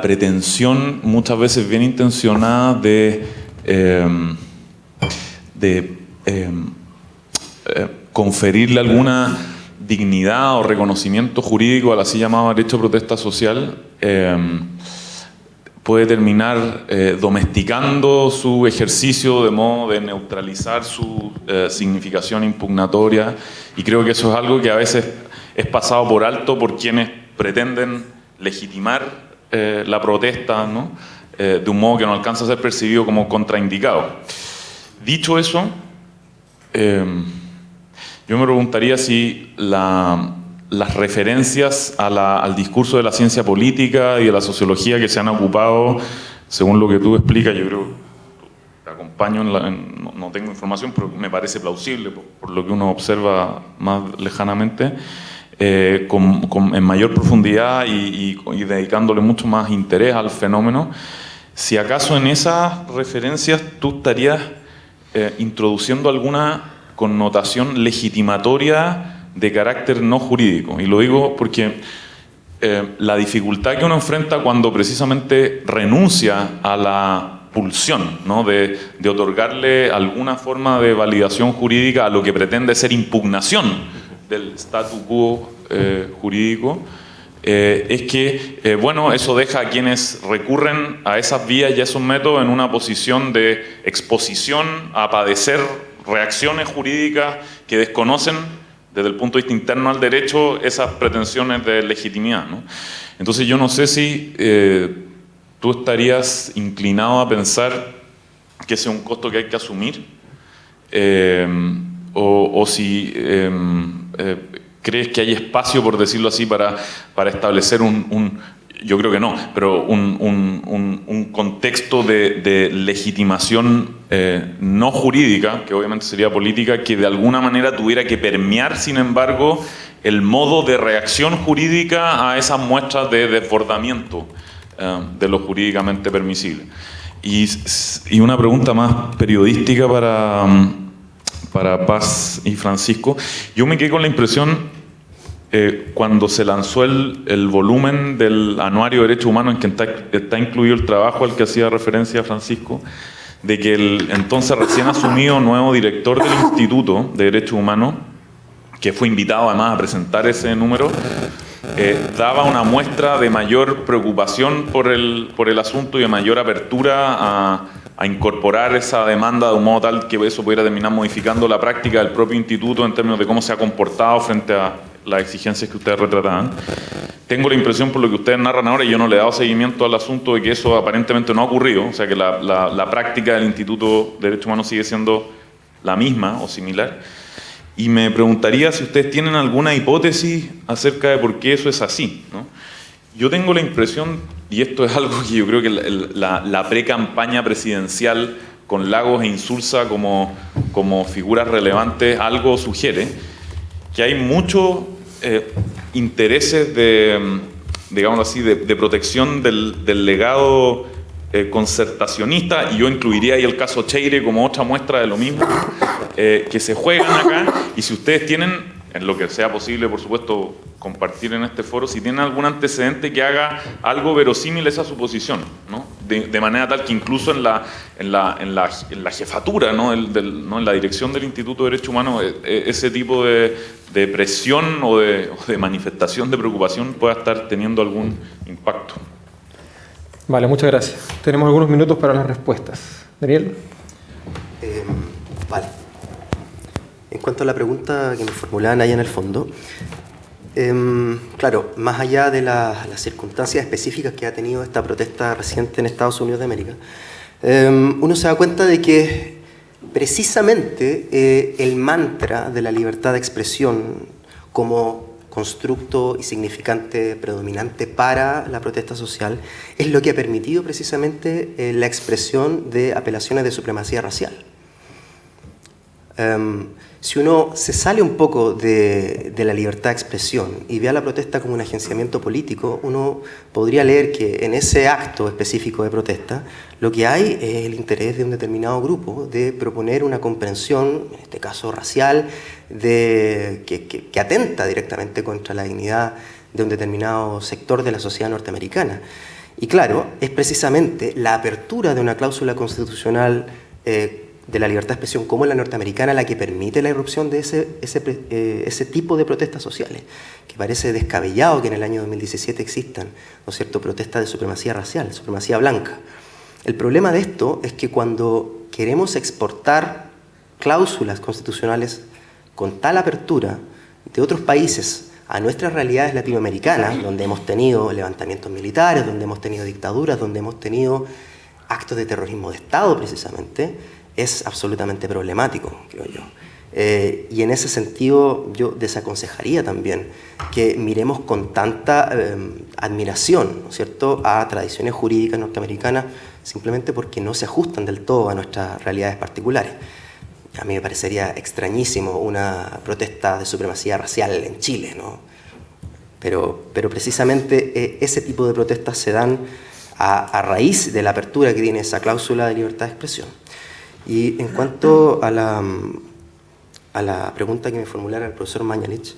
pretensión, muchas veces bien intencionada, de conferirle alguna dignidad o reconocimiento jurídico al así llamado derecho de protesta social, puede terminar domesticando su ejercicio de modo de neutralizar su significación impugnatoria, y creo que eso es algo que a veces es pasado por alto por quienes pretenden legitimar la protesta, ¿no? De un modo que no alcanza a ser percibido como contraindicado. Dicho eso, yo me preguntaría si las referencias al discurso de la ciencia política y de la sociología que se han ocupado, según lo que tú explicas, yo creo, te acompaño, no tengo información, pero me parece plausible por lo que uno observa más lejanamente, en mayor profundidad y dedicándole mucho más interés al fenómeno, si acaso en esas referencias tú estarías introduciendo alguna connotación legitimatoria de carácter no jurídico. Y lo digo porque la dificultad que uno enfrenta cuando precisamente renuncia a la pulsión, ¿no? de otorgarle alguna forma de validación jurídica a lo que pretende ser impugnación del statu quo jurídico, es que, bueno, eso deja a quienes recurren a esas vías y a esos métodos en una posición de exposición a padecer reacciones jurídicas que desconocen desde el punto de vista interno al derecho esas pretensiones de legitimidad, ¿no? Entonces yo no sé si tú estarías inclinado a pensar que ese es un costo que hay que asumir, o si crees que hay espacio, por decirlo así, para establecer yo creo que no, pero un contexto de legitimación no jurídica, que obviamente sería política, que de alguna manera tuviera que permear, sin embargo, el modo de reacción jurídica a esas muestras de desbordamiento de lo jurídicamente permisible. Y una pregunta más periodística para Paz y Francisco. Yo me quedé con la impresión, cuando se lanzó el volumen del Anuario de Derechos Humanos, en que está incluido el trabajo al que hacía referencia Francisco, de que el entonces recién asumido nuevo director del Instituto de Derechos Humanos, que fue invitado además a presentar ese número, daba una muestra de mayor preocupación por el asunto y de mayor apertura a incorporar esa demanda de un modo tal que eso pudiera terminar modificando la práctica del propio instituto en términos de cómo se ha comportado frente a las exigencias que ustedes retrataban. Tengo la impresión, por lo que ustedes narran ahora, y yo no le he dado seguimiento al asunto, de que eso aparentemente no ha ocurrido, o sea que la práctica del Instituto de Derechos Humanos sigue siendo la misma o similar. Y me preguntaría si ustedes tienen alguna hipótesis acerca de por qué eso es así, ¿no? Yo tengo la impresión, y esto es algo que yo creo que la pre-campaña presidencial con Lagos e Insulza como figuras relevantes algo sugiere, que hay muchos intereses digámoslo así, de protección del legado concertacionista, y yo incluiría ahí el caso Cheire como otra muestra de lo mismo, que se juegan acá. Y si ustedes tienen, en lo que sea posible, por supuesto, compartir en este foro, si tienen algún antecedente que haga algo verosímil esa suposición, ¿no? De manera tal que incluso en la jefatura, ¿no? ¿no? En la dirección del Instituto de Derechos Humanos, ese tipo de presión o de manifestación de preocupación pueda estar teniendo algún impacto. Vale, muchas gracias. Tenemos algunos minutos para las respuestas. Daniel. Vale. En cuanto a la pregunta que me formulaban ahí en el fondo, claro, más allá de las circunstancias específicas que ha tenido esta protesta reciente en Estados Unidos de América, uno se da cuenta de que precisamente el mantra de la libertad de expresión como constructo y significante predominante para la protesta social es lo que ha permitido precisamente la expresión de apelaciones de supremacía racial. Si uno se sale un poco de la libertad de expresión y ve a la protesta como un agenciamiento político, uno podría leer que en ese acto específico de protesta lo que hay es el interés de un determinado grupo de proponer una comprensión, en este caso racial, que atenta directamente contra la dignidad de un determinado sector de la sociedad norteamericana. Y claro, es precisamente la apertura de una cláusula constitucional de la libertad de expresión como la norteamericana la que permite la irrupción de ese tipo de protestas sociales, que parece descabellado que en el año 2017 existan, ¿no es cierto?, protestas de supremacía racial, supremacía blanca. El problema de esto es que cuando queremos exportar cláusulas constitucionales con tal apertura de otros países a nuestras realidades latinoamericanas, donde hemos tenido levantamientos militares, donde hemos tenido dictaduras, donde hemos tenido actos de terrorismo de Estado precisamente, es absolutamente problemático, creo yo. Y en ese sentido yo desaconsejaría también que miremos con tanta admiración, ¿no es cierto?, a tradiciones jurídicas norteamericanas simplemente porque no se ajustan del todo a nuestras realidades particulares. A mí me parecería extrañísimo una protesta de supremacía racial en Chile, ¿no? Pero precisamente ese tipo de protestas se dan a raíz de la apertura que tiene esa cláusula de libertad de expresión. Y en cuanto a la pregunta que me formulara el profesor Mañalich,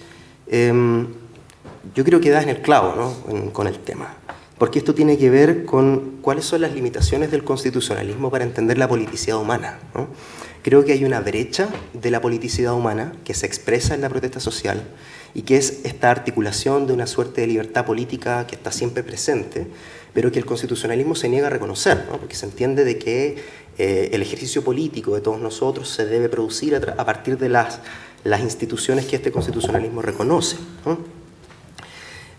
yo creo que da en el clavo, ¿no?, con el tema, porque esto tiene que ver con cuáles son las limitaciones del constitucionalismo para entender la politicidad humana, ¿no? Creo que hay una brecha de la politicidad humana que se expresa en la protesta social y que es esta articulación de una suerte de libertad política que está siempre presente, pero que el constitucionalismo se niega a reconocer, ¿no?, porque se entiende de que el ejercicio político de todos nosotros se debe producir a partir de las instituciones que este constitucionalismo reconoce, ¿no?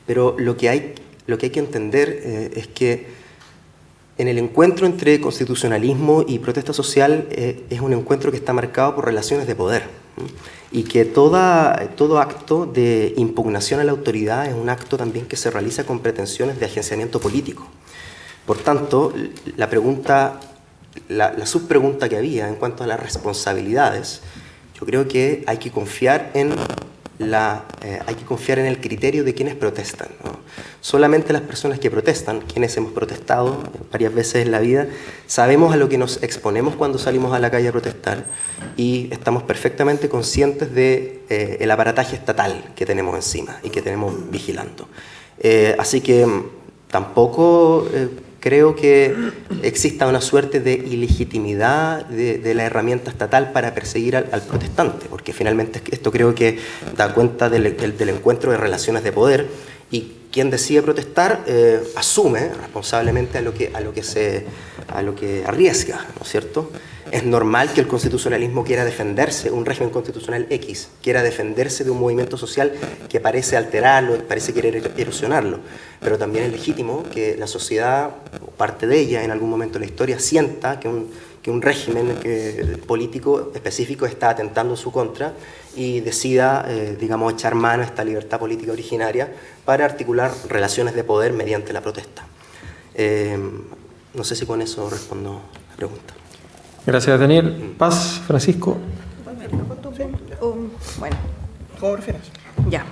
Pero lo que hay que entender es que en el encuentro entre constitucionalismo y protesta social es un encuentro que está marcado por relaciones de poder, ¿no? Y que todo acto de impugnación a la autoridad es un acto también que se realiza con pretensiones de agenciamiento político. Por tanto, la subpregunta que había en cuanto a las responsabilidades, yo creo que hay que confiar en el criterio de quienes protestan, ¿no? Solamente las personas que protestan, quienes hemos protestado varias veces en la vida, sabemos a lo que nos exponemos cuando salimos a la calle a protestar y estamos perfectamente conscientes del aparataje estatal que tenemos encima y que tenemos vigilando. Así que tampoco creo que exista una suerte de ilegitimidad de la herramienta estatal para perseguir al protestante, porque finalmente esto creo que da cuenta del encuentro de relaciones de poder y quien decide protestar asume responsablemente a lo que arriesga, ¿no es cierto? Es normal que el constitucionalismo quiera defenderse, un régimen constitucional X, quiera defenderse de un movimiento social que parece alterarlo, parece querer erosionarlo, pero también es legítimo que la sociedad, o parte de ella en algún momento de la historia, sienta que un régimen político específico está atentando en su contra y decida, echar mano a esta libertad política originaria para articular relaciones de poder mediante la protesta. No sé si con eso respondo la pregunta. Gracias, Daniel. Paz, Francisco. Bueno. ¿Cómo prefieres? Ya.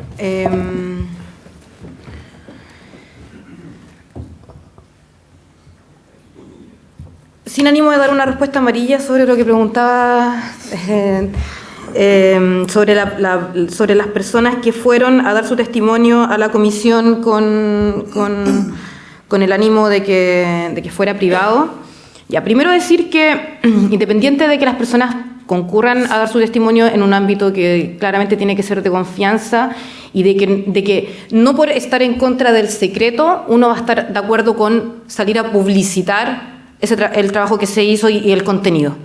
sin ánimo de dar una respuesta amarilla sobre lo que preguntaba sobre las personas que fueron a dar su testimonio a la comisión con el ánimo de que fuera privado. Ya, primero decir que, independiente de que las personas concurran a dar su testimonio en un ámbito que claramente tiene que ser de confianza y de que no por estar en contra del secreto uno va a estar de acuerdo con salir a publicitar el trabajo que se hizo y el contenido.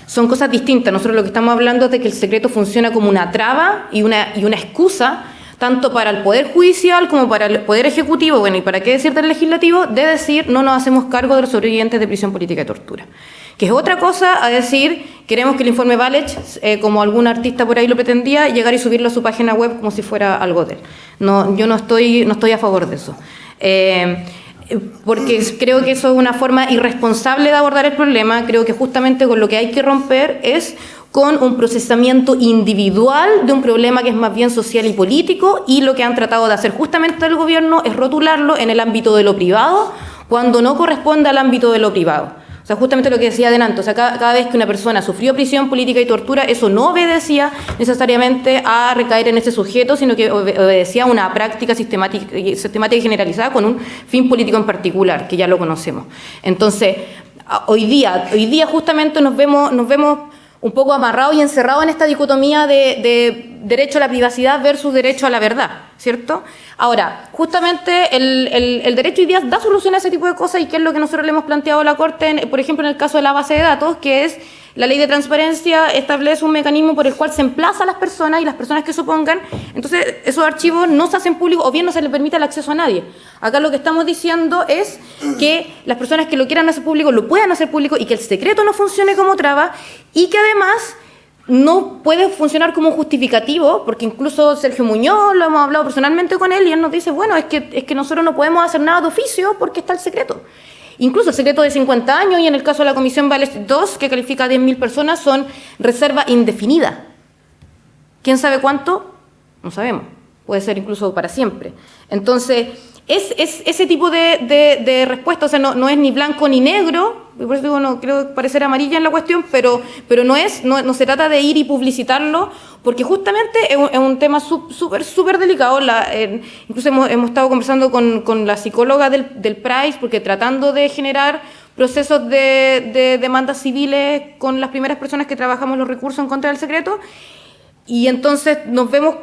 Son cosas distintas. Nosotros lo que estamos hablando es de que el secreto funciona como una traba y una excusa tanto para el Poder Judicial como para el Poder Ejecutivo, bueno, y para qué decir del Legislativo, de decir no nos hacemos cargo de los sobrevivientes de prisión política y tortura. Que es otra cosa a decir, queremos que el informe Valech, como algún artista por ahí lo pretendía, llegar y subirlo a su página web como si fuera algo de él. No, yo no estoy a favor de eso. Porque creo que eso es una forma irresponsable de abordar el problema. Creo que justamente con lo que hay que romper es con un procesamiento individual de un problema que es más bien social y político, y lo que han tratado de hacer justamente el gobierno es rotularlo en el ámbito de lo privado cuando no corresponde al ámbito de lo privado. O sea, justamente lo que decía adelante, o sea, cada vez que una persona sufrió prisión política y tortura, eso no obedecía necesariamente a recaer en ese sujeto, sino que obedecía a una práctica sistemática y generalizada con un fin político en particular, que ya lo conocemos. Entonces, hoy día justamente nos vemos un poco amarrados y encerrados en esta dicotomía de derecho a la privacidad versus derecho a la verdad, ¿cierto? Ahora, justamente el derecho hoy día da solución a ese tipo de cosas, y qué es lo que nosotros le hemos planteado a la Corte, por ejemplo, en el caso de la base de datos, que es la ley de transparencia establece un mecanismo por el cual se emplaza a las personas, y las personas que se opongan, entonces esos archivos no se hacen públicos o bien no se les permite el acceso a nadie. Acá lo que estamos diciendo es que las personas que lo quieran hacer público lo puedan hacer público, y que el secreto no funcione como traba, y que además no puede funcionar como un justificativo, porque incluso Sergio Muñoz, lo hemos hablado personalmente con él, y él nos dice, bueno, es que nosotros no podemos hacer nada de oficio porque está el secreto. Incluso el secreto de 50 años, y en el caso de la Comisión Valech 2, que califica a 10.000 personas, son reserva indefinida. ¿Quién sabe cuánto? No sabemos. Puede ser incluso para siempre. Entonces, es ese tipo de respuesta, o sea, no es ni blanco ni negro, por eso digo, no creo parecer amarilla en la cuestión, pero no se trata de ir y publicitarlo, porque justamente es un tema súper delicado. Incluso hemos estado conversando con la psicóloga del PRAIS, porque tratando de generar procesos de demandas civiles con las primeras personas que trabajamos los recursos en contra del secreto, y entonces nos vemos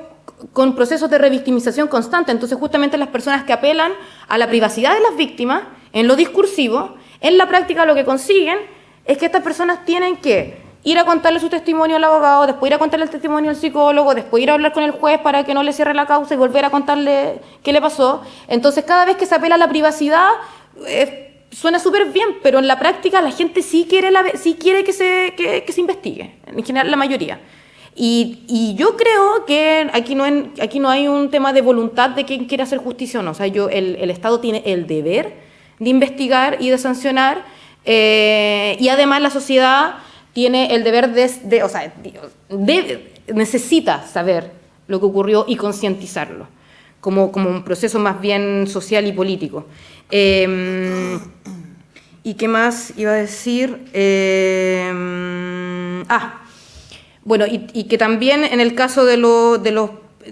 con procesos de revictimización constante. Entonces, justamente las personas que apelan a la privacidad de las víctimas en lo discursivo, en la práctica lo que consiguen es que estas personas tienen que ir a contarle su testimonio al abogado, después ir a contarle el testimonio al psicólogo, después ir a hablar con el juez para que no le cierre la causa y volver a contarle qué le pasó. Entonces, cada vez que se apela a la privacidad, suena súper bien, pero en la práctica la gente sí quiere que se investigue, en general la mayoría. Y yo creo que aquí no hay un tema de voluntad de quién quiere hacer justicia o no. O sea, el Estado tiene el deber de investigar y de sancionar, y además la sociedad tiene el deber necesita saber lo que ocurrió y concientizarlo, como un proceso más bien social y político. ¿Y qué más iba a decir? Bueno, y que también en el caso de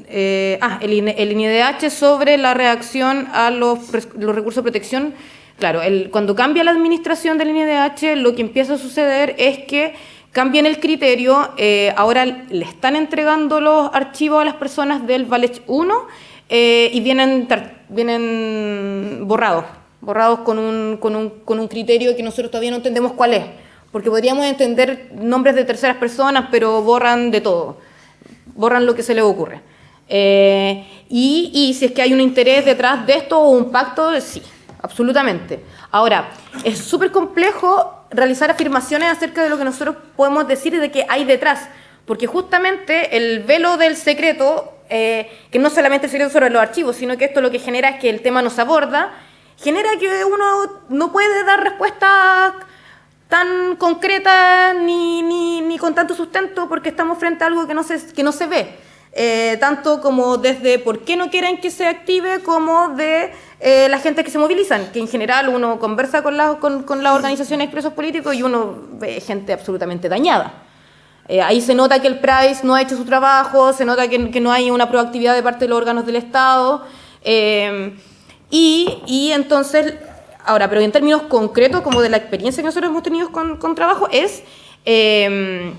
el INDH sobre la reacción a los recursos de protección, claro, cuando cambia la administración del INDH, lo que empieza a suceder es que cambian el criterio. Ahora le están entregando los archivos a las personas del Valech 1 y vienen borrados con un criterio que nosotros todavía no entendemos cuál es. Porque podríamos entender nombres de terceras personas, pero borran de todo, borran lo que se les ocurre. Y si es que hay un interés detrás de esto o un pacto, sí, absolutamente. Ahora, es súper complejo realizar afirmaciones acerca de lo que nosotros podemos decir y de qué hay detrás, porque justamente el velo del secreto, que no solamente el secreto sobre los archivos, sino que esto lo que genera es que el tema no se aborda, genera que uno no puede dar respuestas tan concreta ni con tanto sustento, porque estamos frente a algo que no se ve. tanto como desde por qué no quieren que se active, como de la gente que se movilizan, que en general uno conversa con las organizaciones de presos políticos y uno ve gente absolutamente dañada. Ahí se nota que el PRAIS no ha hecho su trabajo, se nota que no hay una proactividad de parte de los órganos del Estado, y entonces, ahora, pero en términos concretos, como de la experiencia que nosotros hemos tenido con trabajo, es el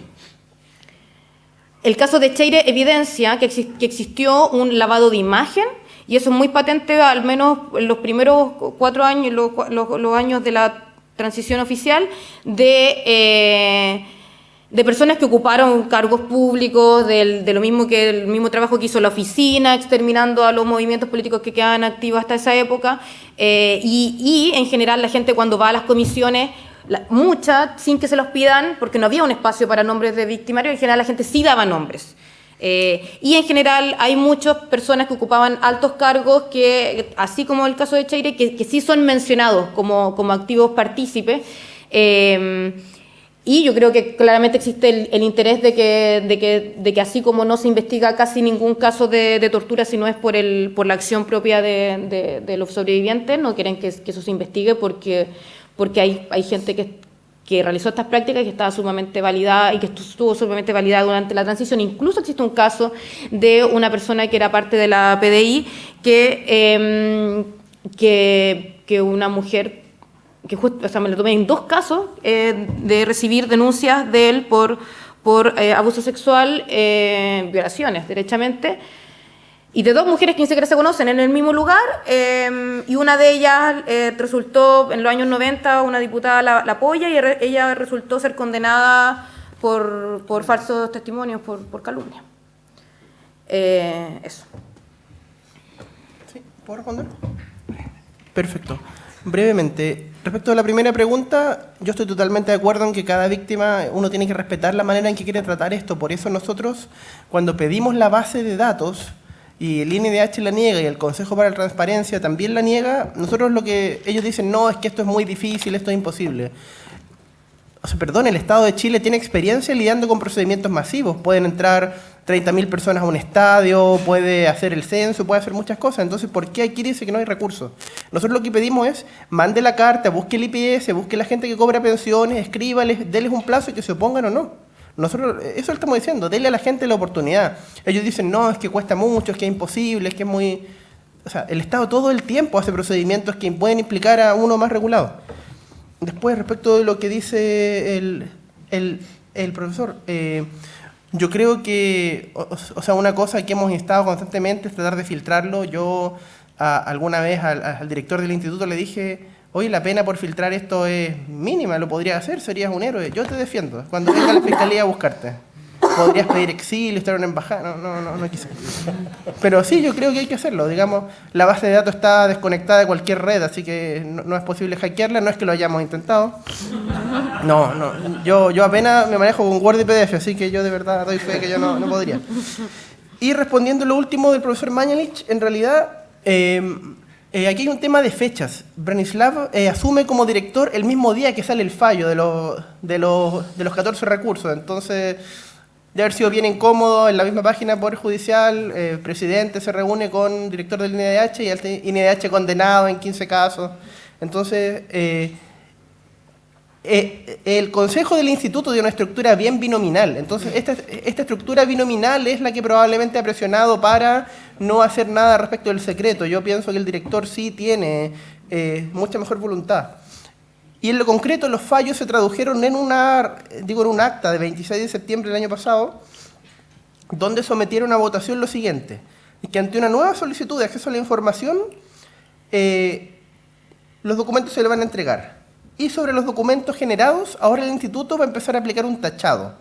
caso de Cheire evidencia que existió un lavado de imagen, y eso es muy patente, al menos en los primeros 4 años, los años de la transición oficial, de personas que ocuparon cargos públicos, de lo mismo que el mismo trabajo que hizo la oficina, exterminando a los movimientos políticos que quedaban activos hasta esa época, y en general la gente cuando va a las comisiones, mucha, sin que se los pidan, porque no había un espacio para nombres de victimarios, en general la gente sí daba nombres. Y en general hay muchas personas que ocupaban altos cargos que, así como el caso de Cheire, que sí son mencionados como activos partícipes. Y yo creo que claramente existe el interés de que así como no se investiga casi ningún caso de tortura, si no es por la acción propia de los sobrevivientes, no quieren que eso se investigue porque hay gente que realizó estas prácticas y que estaba sumamente validada y que estuvo sumamente validada durante la transición. Incluso existe un caso de una persona que era parte de la PDI que una mujer, o sea, me lo tomé en 2 casos de recibir denuncias de él por abuso sexual, violaciones, derechamente, y de 2 mujeres que ni siquiera se conocen en el mismo lugar, y una de ellas resultó, en los años 90, una diputada la apoya, y ella resultó ser condenada por falsos testimonios, por calumnia. Eso. ¿Sí? ¿Puedo responder? Perfecto. Brevemente, respecto a la primera pregunta, yo estoy totalmente de acuerdo en que cada víctima, uno tiene que respetar la manera en que quiere tratar esto. Por eso nosotros, cuando pedimos la base de datos, y el INDH la niega y el Consejo para la Transparencia también la niega, nosotros lo que ellos dicen, no, es que esto es muy difícil, esto es imposible. O sea, perdón, el Estado de Chile tiene experiencia lidiando con procedimientos masivos. Pueden entrar 30.000 personas a un estadio, puede hacer el censo, puede hacer muchas cosas. Entonces, ¿por qué aquí dice que no hay recursos? Nosotros lo que pedimos es, mande la carta, busque el IPS, busque la gente que cobra pensiones, escríbales, denles un plazo y que se opongan o no. Nosotros, eso lo estamos diciendo, denle a la gente la oportunidad. Ellos dicen, no, es que cuesta mucho, es que es imposible, es que es muy... O sea, el Estado todo el tiempo hace procedimientos que pueden implicar a uno más regulado. Después, respecto de lo que dice el profesor, yo creo que, o sea, una cosa que hemos instado constantemente es tratar de filtrarlo. Yo alguna vez al director del instituto le dije, oye, la pena por filtrar esto es mínima, lo podrías hacer, serías un héroe. Yo te defiendo, cuando venga la fiscalía a buscarte. Podrías pedir exilio, estar en una embajada, no quise. Pero sí, yo creo que hay que hacerlo. Digamos, la base de datos está desconectada de cualquier red, así que no es posible hackearla, no es que lo hayamos intentado. Yo apenas me manejo con Word y PDF, así que yo de verdad doy fe que yo no podría. Y respondiendo lo último del profesor Mañalich, en realidad, aquí hay un tema de fechas. Branislav asume como director el mismo día que sale el fallo de los 14 recursos, entonces... de haber sido bien incómodo, en la misma página Poder Judicial, el presidente se reúne con director del INDH y el INDH condenado en 15 casos. Entonces, el consejo del instituto dio una estructura bien binominal. Entonces, esta estructura binominal es la que probablemente ha presionado para no hacer nada respecto del secreto. Yo pienso que el director sí tiene mucha mejor voluntad. Y en lo concreto, los fallos se tradujeron en un acta de 26 de septiembre del año pasado, donde sometieron a votación lo siguiente, que ante una nueva solicitud de acceso a la información, los documentos se le van a entregar. Y sobre los documentos generados, ahora el instituto va a empezar a aplicar un tachado.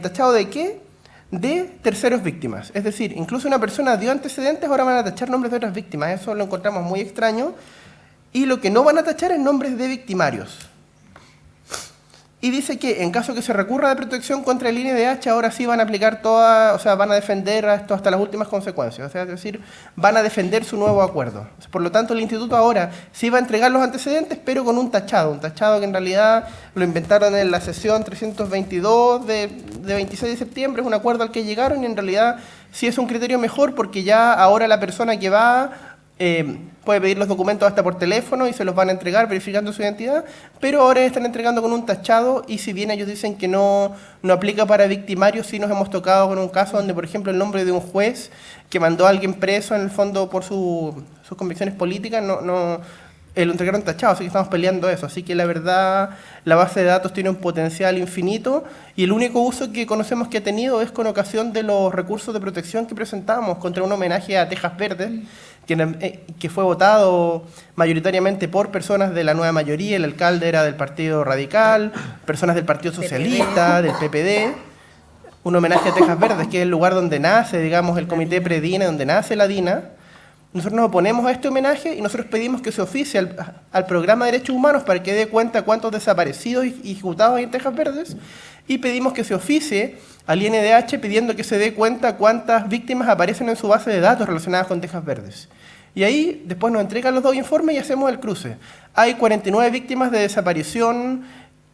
¿Tachado de qué? De terceros víctimas. Es decir, incluso una persona dio antecedentes, ahora van a tachar nombres de otras víctimas. Eso lo encontramos muy extraño. Y lo que no van a tachar es nombres de victimarios. Y dice que en caso que se recurra de protección contra el INDH, ahora sí van a aplicar toda, o sea, van a defender a esto hasta las últimas consecuencias. O sea, es decir, van a defender su nuevo acuerdo. Por lo tanto, el instituto ahora sí va a entregar los antecedentes, pero con un tachado que en realidad lo inventaron en la sesión 322 de 26 de septiembre, es un acuerdo al que llegaron y en realidad sí es un criterio mejor porque ya ahora la persona que va puede pedir los documentos hasta por teléfono y se los van a entregar verificando su identidad, pero ahora están entregando con un tachado y si bien ellos dicen que no aplica para victimarios, sí nos hemos tocado con un caso donde, por ejemplo, el nombre de un juez que mandó a alguien preso en el fondo por sus convicciones políticas, lo entregaron tachado, así que estamos peleando eso. Así que la verdad, la base de datos tiene un potencial infinito y el único uso que conocemos que ha tenido es con ocasión de los recursos de protección que presentamos contra un homenaje a Tejas Verdes, que fue votado mayoritariamente por personas de la nueva mayoría. El alcalde era del Partido Radical, personas del Partido Socialista, del PPD. Un homenaje a Tejas Verdes, que es el lugar donde nace, digamos, el comité pre-DINA, donde nace la DINA. Nosotros nos oponemos a este homenaje y nosotros pedimos que se oficie al programa de derechos humanos para que dé cuenta cuántos desaparecidos y ejecutados hay en Tejas Verdes y pedimos que se oficie al INDH pidiendo que se dé cuenta cuántas víctimas aparecen en su base de datos relacionadas con Tejas Verdes. Y ahí después nos entregan los dos informes y hacemos el cruce. Hay 49 víctimas de desaparición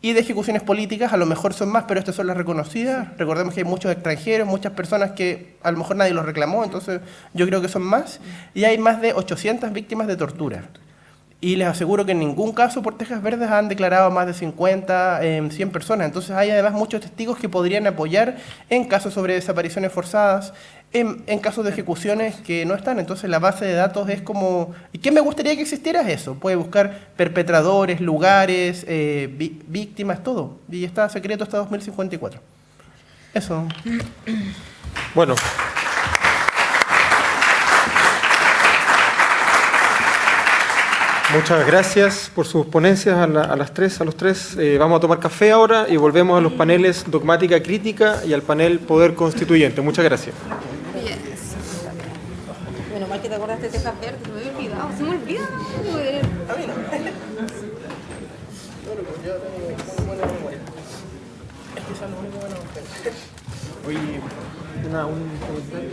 y de ejecuciones políticas, a lo mejor son más, pero estas son las reconocidas. Recordemos que hay muchos extranjeros, muchas personas que a lo mejor nadie los reclamó, entonces yo creo que son más. Y hay más de 800 víctimas de tortura. Y les aseguro que en ningún caso por Tejas Verdes han declarado más de 50, 100 personas. Entonces hay además muchos testigos que podrían apoyar en casos sobre desapariciones forzadas, en casos de ejecuciones que no están. Entonces la base de datos es como... ¿Y qué me gustaría que existiera? Es eso. Puede buscar perpetradores, lugares, víctimas, todo. Y está secreto hasta 2054. Eso. Bueno. Muchas gracias por sus ponencias a los tres. Vamos a tomar café ahora y volvemos a los paneles Dogmática Crítica y al panel Poder Constituyente. Muchas gracias. Bueno, mal que te acordaste de Tejas Verdes, me había olvidado, se me olvida. A mí no. Yo tengo buena memoria. Es que eso es lo único bueno. Oye, un comentario.